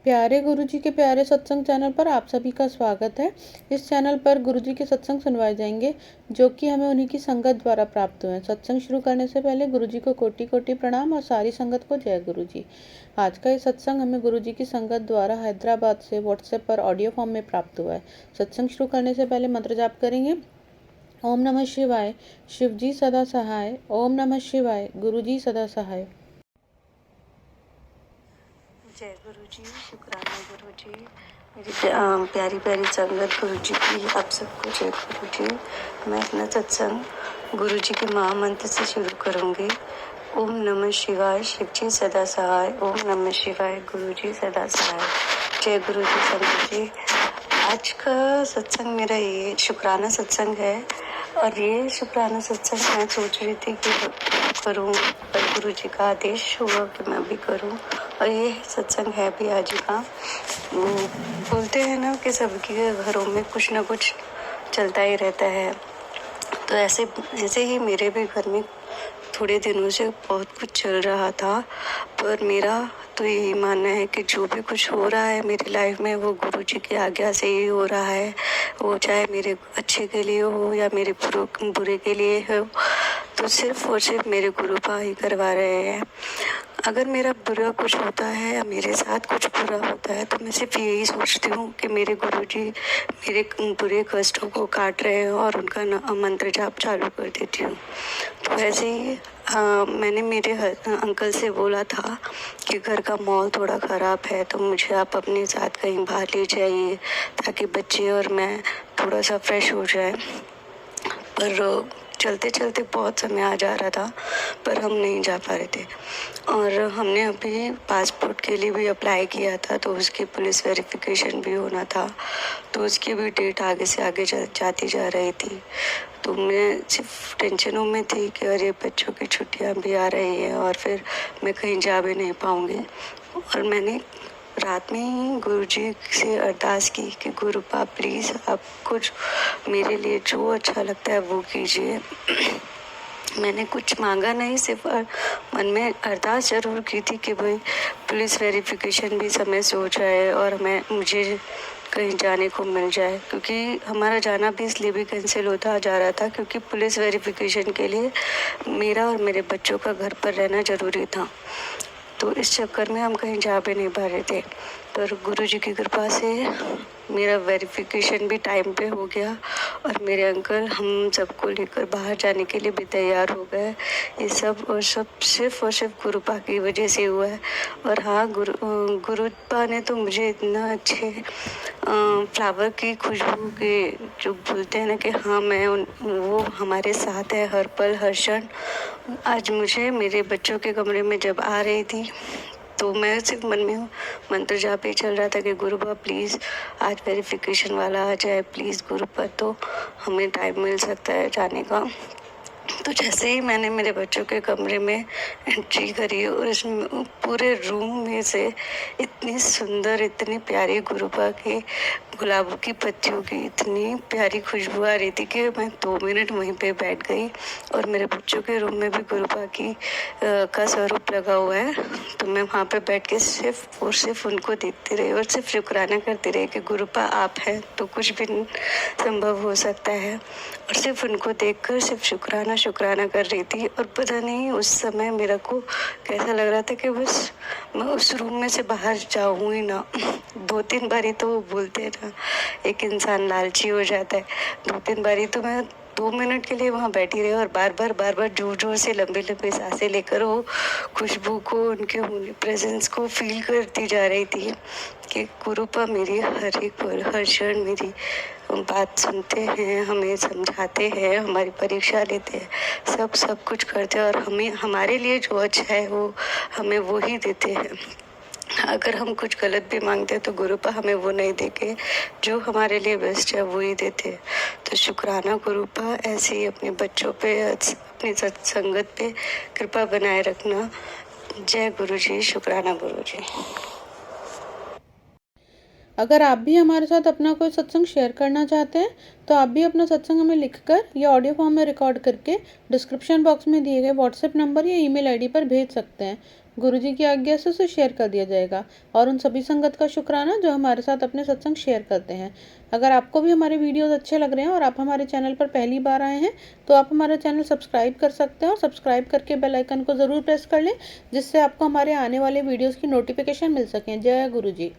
प्यारे गुरुजी के प्यारे सत्संग चैनल पर आप सभी का स्वागत है। इस चैनल पर गुरुजी के सत्संग सुनवाए जाएंगे जो कि हमें उन्हीं की संगत द्वारा प्राप्त हुए हैं। सत्संग शुरू करने से पहले गुरुजी को कोटि कोटि प्रणाम और सारी संगत को जय गुरुजी। आज का ये सत्संग हमें गुरुजी की संगत द्वारा हैदराबाद से व्हाट्सएप पर ऑडियो फॉर्म में प्राप्त हुआ है। सत्संग शुरू करने से पहले मंत्र जाप करेंगे। ओम नमः शिवाय, शिवजी सदा सहाय। ओम नमः शिवाय, गुरुजी सदा सहाय। जय गुरु जी, शुक्राना गुरु जी, मेरी प्यारी प्यारी संगत गुरु जी की आप सबको जय गुरु जी। मैं अपना सत्संग गुरु जी के महामंत्र से शुरू करूँगी। ओम नमः शिवाय, शिव जी सदा सहाय। ओम नमः शिवाय, गुरु जी सदा सहाय। जय गुरु जी संगत जी। आज का सत्संग मेरा ये शुक्राना सत्संग है और ये शुक्राना सत्संग मैं सोच रही थी कि करूँ, पर गुरु जी का आदेश हुआ कि मैं भी करूँ और ये सत्संग है भी आज का। बोलते हैं ना कि सबके घरों में कुछ ना कुछ चलता ही रहता है, तो ऐसे ही मेरे भी घर में थोड़े दिनों से बहुत कुछ चल रहा था। पर मेरा तो यही मानना है कि जो भी कुछ हो रहा है मेरी लाइफ में वो गुरु जी की आज्ञा से ही हो रहा है। वो चाहे मेरे अच्छे के लिए हो या मेरे बुरे के लिए हो, तो सिर्फ और सिर्फ मेरे गुरु पा ही करवा रहे हैं। अगर मेरा बुरा कुछ होता है या मेरे साथ कुछ बुरा होता है तो मैं सिर्फ यही सोचती हूँ कि मेरे गुरुजी मेरे बुरे कष्टों को काट रहे हैं और उनका मंत्र जाप चालू कर देती हूँ। तो ऐसे ही मैंने मेरे अंकल से बोला था कि घर का माहौल थोड़ा ख़राब है तो मुझे आप अपने साथ कहीं बाहर ले जाइए ताकि बच्चे और मैं थोड़ा सा फ्रेश हो जाए। पर चलते चलते बहुत समय आ जा रहा था पर हम नहीं जा पा रहे थे और हमने अभी पासपोर्ट के लिए भी अप्लाई किया था तो उसकी पुलिस वेरिफिकेशन भी होना था, तो उसकी भी डेट आगे से आगे जाती जा रही थी। तो मैं सिर्फ टेंशनों में थी कि अरे बच्चों की छुट्टियां भी आ रही हैं और फिर मैं कहीं जा भी नहीं पाऊँगी। और मैंने रात में ही गुरु जी से अरदास की कि गुरुपा प्लीज़ आप कुछ मेरे लिए जो अच्छा लगता है वो कीजिए। मैंने कुछ मांगा नहीं, सिर्फ मन में अरदास जरूर की थी कि भाई पुलिस वेरिफिकेशन भी समय से हो जाए और मुझे कहीं जाने को मिल जाए, क्योंकि हमारा जाना भी इसलिए भी कैंसिल होता जा रहा था क्योंकि पुलिस वेरिफिकेशन के लिए मेरा और मेरे बच्चों का घर पर रहना ज़रूरी था। तो इस चक्कर में हम कहीं जा भी नहीं पा रहे थे। पर गुरु जी की कृपा से मेरा वेरिफिकेशन भी टाइम पे हो गया और मेरे अंकल हम सबको लेकर बाहर जाने के लिए भी तैयार हो गए। ये सब सिर्फ और सिर्फ गुरुपा की वजह से हुआ है। और हाँ, गुरुपा ने तो मुझे इतना अच्छे फ्लावर की खुशबू के जो बोलते हैं ना कि हाँ वो हमारे साथ है हर पल हर क्षण। आज मुझे मेरे बच्चों के कमरे में जब आ रही थी तो मैं सिर्फ मन में मंत्र जाप ही चल रहा था कि गुरुपा प्लीज़ आज वेरिफिकेशन वाला आ जाए, प्लीज़ गुरुपा, तो हमें टाइम मिल सकता है जाने का। तो जैसे ही मैंने मेरे बच्चों के कमरे में एंट्री करी और इसमें पूरे रूम में से इतनी सुंदर इतनी प्यारी गुरुपा की गुलाबों की पत्तियों की इतनी प्यारी खुशबू आ रही थी कि मैं 2 मिनट वहीं पे बैठ गई। और मेरे बच्चों के रूम में भी गुरुपा का स्वरूप लगा हुआ है, तो मैं वहाँ पे बैठ के सिर्फ और सिर्फ उनको देखती रही और सिर्फ शुक्राना करती रही कि गुरुपा आप हैं तो कुछ भी संभव हो सकता है। और सिर्फ उनको देखकर सिर्फ शुक्राना कर रही थी। और पता नहीं उस समय मेरे को कैसा लग रहा था कि बस मैं उस रूम में से बाहर जाऊँ ही ना। 2-3 बारी तो वो बोलते हैं ना, एक इंसान लालची हो जाता है। 2-3 बारी तो मैं 2 मिनट के लिए वहाँ बैठी रही और बार बार जोर जोर से लंबी लंबी सांसें लेकर वो खुशबू को उनके प्रेजेंस को फील करती जा रही थी कि गुरुपा मेरी हर एक पल हर क्षण मेरी बात सुनते हैं, हमें समझाते हैं, हमारी परीक्षा लेते हैं, सब कुछ करते हैं और हमें हमारे लिए जो अच्छा है वो हमें वो ही देते हैं। अगर हम कुछ गलत भी मांगते हैं तो गुरुपा हमें वो नहीं देके जो हमारे लिए बेस्ट है वो ही देते हैं। तो शुक्राना गुरुपा, ऐसे ही अपने बच्चों पे अपनी सत्संगत पे कृपा बनाए रखना। जय गुरु जी, शुक्राना गुरु जी। अगर आप भी हमारे साथ अपना कोई सत्संग शेयर करना चाहते हैं तो आप भी अपना सत्संग हमें लिखकर या ऑडियो फॉर्म में रिकॉर्ड करके डिस्क्रिप्शन बॉक्स में दिए गए व्हाट्सएप नंबर या ईमेल आईडी पर भेज सकते हैं। गुरु जी की आज्ञा से उसे शेयर कर दिया जाएगा। और उन सभी संगत का शुक्राना जो हमारे साथ अपने सत्संग शेयर करते हैं। अगर आपको भी हमारे वीडियोस अच्छे लग रहे हैं और आप हमारे चैनल पर पहली बार आए हैं तो आप हमारा चैनल सब्सक्राइब कर सकते हैं और सब्सक्राइब करके बेल आइकन को ज़रूर प्रेस कर लें, जिससे आपको हमारे आने वाले वीडियोस की नोटिफिकेशन मिल सकें। जय गुरु जी।